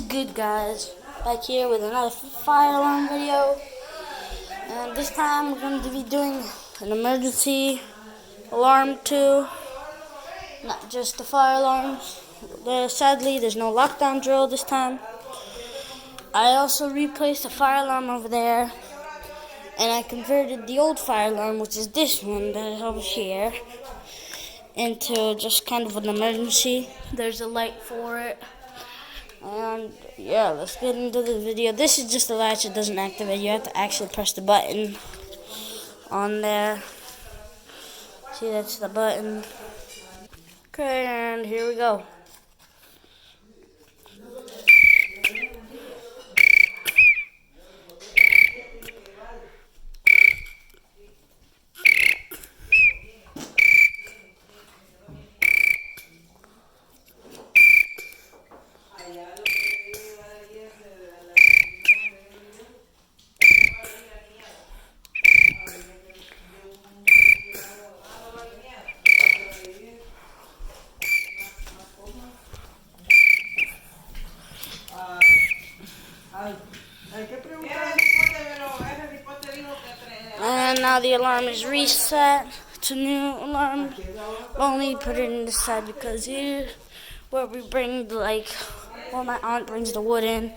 good, guys? Back here with another fire alarm video, and this time we're going to be doing an emergency alarm too, not just the fire alarms. Sadly, there's no lockdown drill this time. I also replaced the fire alarm over there, and I converted the old fire alarm, which is this one that is over here, into just kind of an emergency. There's a light for it. And yeah, let's get into the video. This is just the latch, it doesn't activate. You have to actually press the button on there. See, that's the button. Okay, and here we go. And now the alarm is reset to new alarm. Only put it in the side because here where we bring my aunt brings the wood in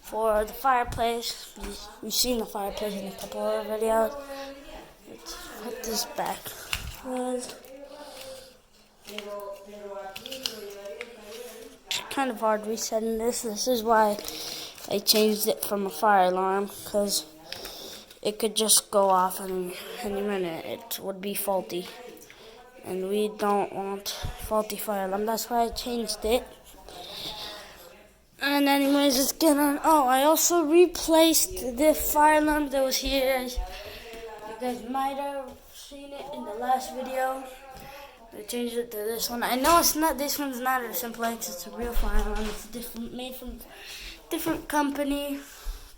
for the fireplace. You've seen the fireplace in a couple of videos. Let's put this back. It's kind of hard resetting this. This is why I changed it from a fire alarm, because it could just go off any minute. It would be faulty, and we don't want faulty fire alarm. That's why I changed it. And anyways, let's get on. Oh, I also replaced the fire alarm that was here. You guys might have seen it in the last video. I changed it to this one. I know it's not. This one's not a Simplex. It's a real fire alarm. It's different, made from different company,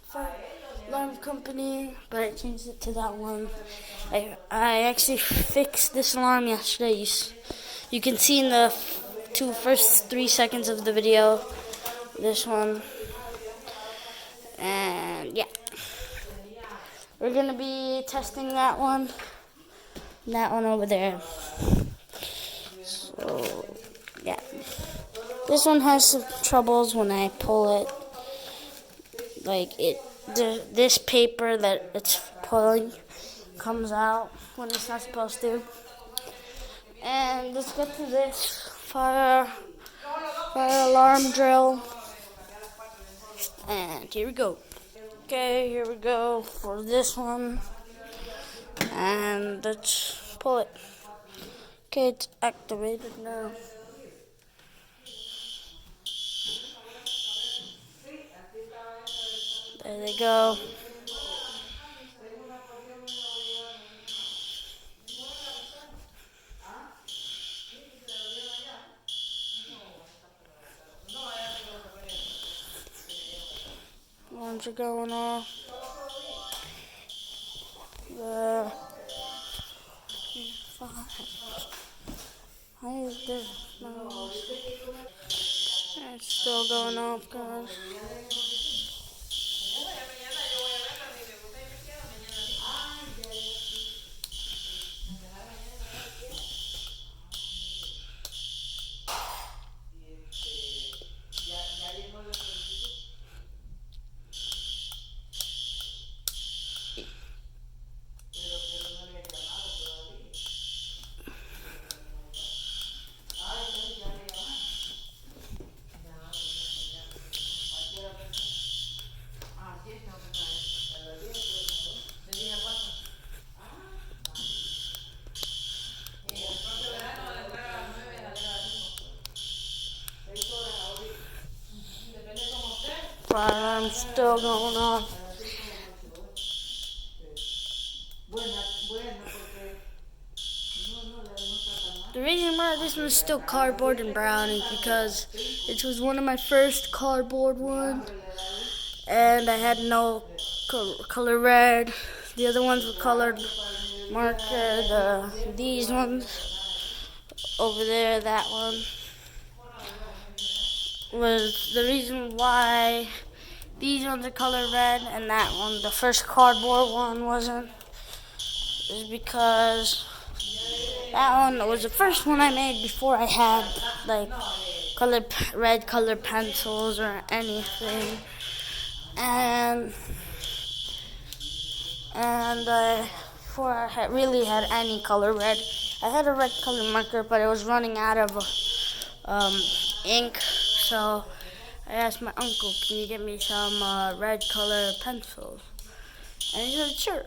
fire alarm company. But I changed it to that one. I actually fixed this alarm yesterday. You can see in the first 3 seconds of the video. This one. And yeah, we're gonna be testing that one. And that one over there. So, yeah. This one has some troubles when I pull it. This paper that it's pulling comes out when it's not supposed to. And let's get to this fire alarm drill. And here we go. Okay, here we go for this one. And let's pull it. Okay, it's activated now. There they go. Alarms are going off. Why is there no? It's still going off, guys. Fire alarm's still going on. The reason why this one's still cardboard and brown is because it was one of my first cardboard ones, and I had no color red. The other ones were colored marker. These ones over there, that one. was the reason why these ones are colored red and that one, the first cardboard one, wasn't, is because that one was the first one I made before I had like red colored pencils or anything, and before I really had any color red. I had a red color marker, but it was running out of ink, so I asked my uncle, can you get me some red color pencils? And he said, sure.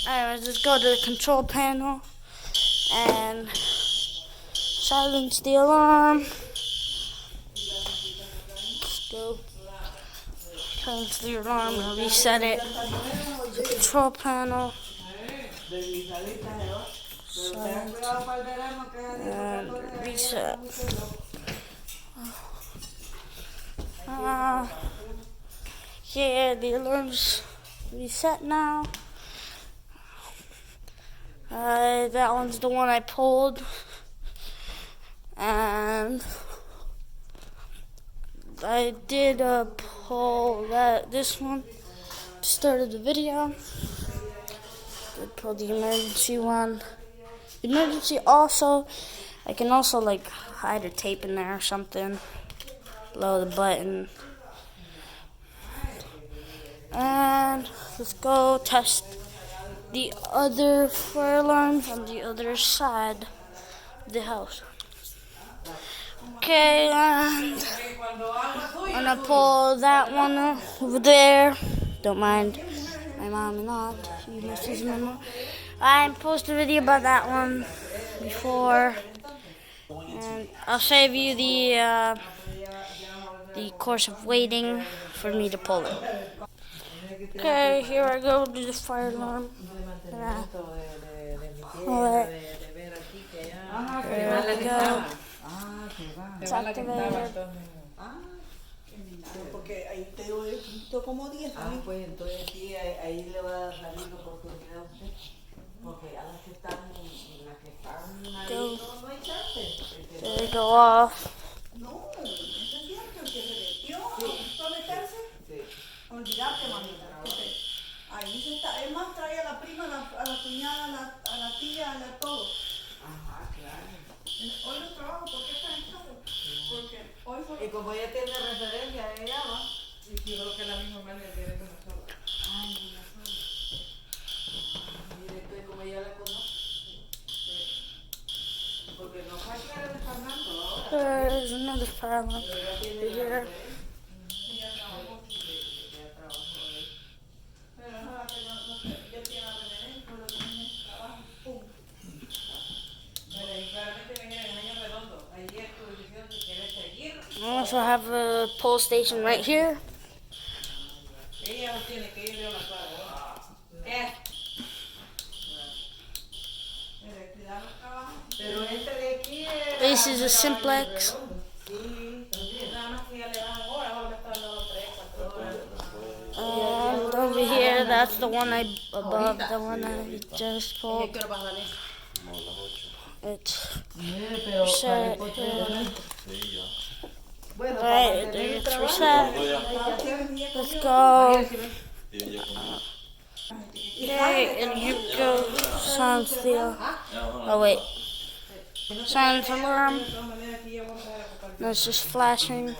Anyways, let's go to the control panel and silence the alarm. Let's go. Silence the alarm and reset it. The control panel. Silence and reset. Yeah, the alarm's reset now. That one's the one I pulled, and I did pull this one to start of the video. I pulled the emergency one. The emergency also, I can also like hide a tape in there or something below the button. And let's go test the other fire alarms on the other side of the house. Okay, and I'm gonna pull that one over there. Don't mind my mom and aunt. She misses my mom. I posted a video about that one before, and I'll save you the course of waiting for me to pull it. Okay, here I go to the fire alarm. Pull it. There we go. It's activated. Porque ahí te doy como 10. Pues entonces sí, ahí le va a salir la oportunidad a usted. Porque a las que están ahí no hay chance. There we go off. No, eso es cierto, el que se metió a meterse. Olvidarte, mamita. Ahí se está. Es más, trae a la prima, a la cuñada, a la tía, a todo. Ajá, claro. Hoy no trabajo, ¿por qué está en casa? Porque hoy fue... Y como ella tiene referencia, ella va. Y yo creo que la misma manera tiene que nosotros. Ay, una sola. Mire, entonces como ella la conoce. Porque no fue que era de Fernando ahora. There's another fire alarm over here. I also have a pole station right here. This is a simplex. And over here, that's the one above the one I just pulled. It's set. Alright, it's reset. Let's go. Okay, and here we go. Silence the. Oh wait. Silence alarm. That's just flashing.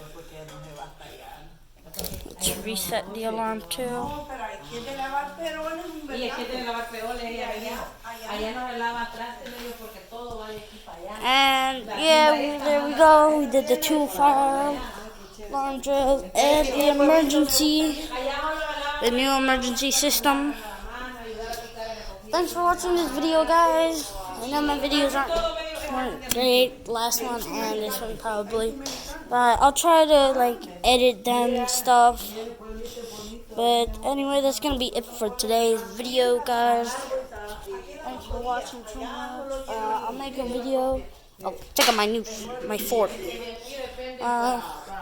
Let's reset the alarm too. No, pero hay que de lavar peroles, Y es que tiene que lavar peoles ella allá no le lava atrás porque todo va de aquí para allá. And yeah, there we go. We did the 2 fire alarm drills and the new emergency system. Thanks for watching this video, guys. I know my videos weren't great, last one and this one probably, but I'll try to like edit them and stuff. But anyway, that's gonna be it for today's video, guys. Thanks for watching too much. I'll make a video. Oh, check out my fort.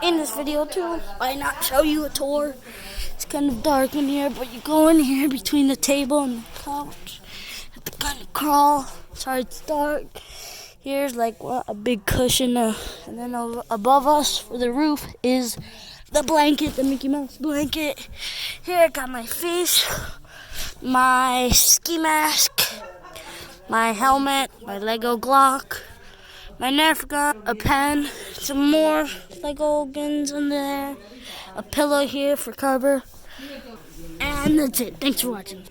In this video too. Why not show you a tour? It's kind of dark in here, but you go in here between the table and the couch. Have to kind of crawl. Sorry, it's dark. Here's like a big cushion, and then above us for the roof is the blanket, the Mickey Mouse blanket. Here I got my fish, my ski mask, my helmet, my Lego Glock, my Nerf gun, a pen, some more Lego guns in there, a pillow here for cover, and that's it. Thanks for watching.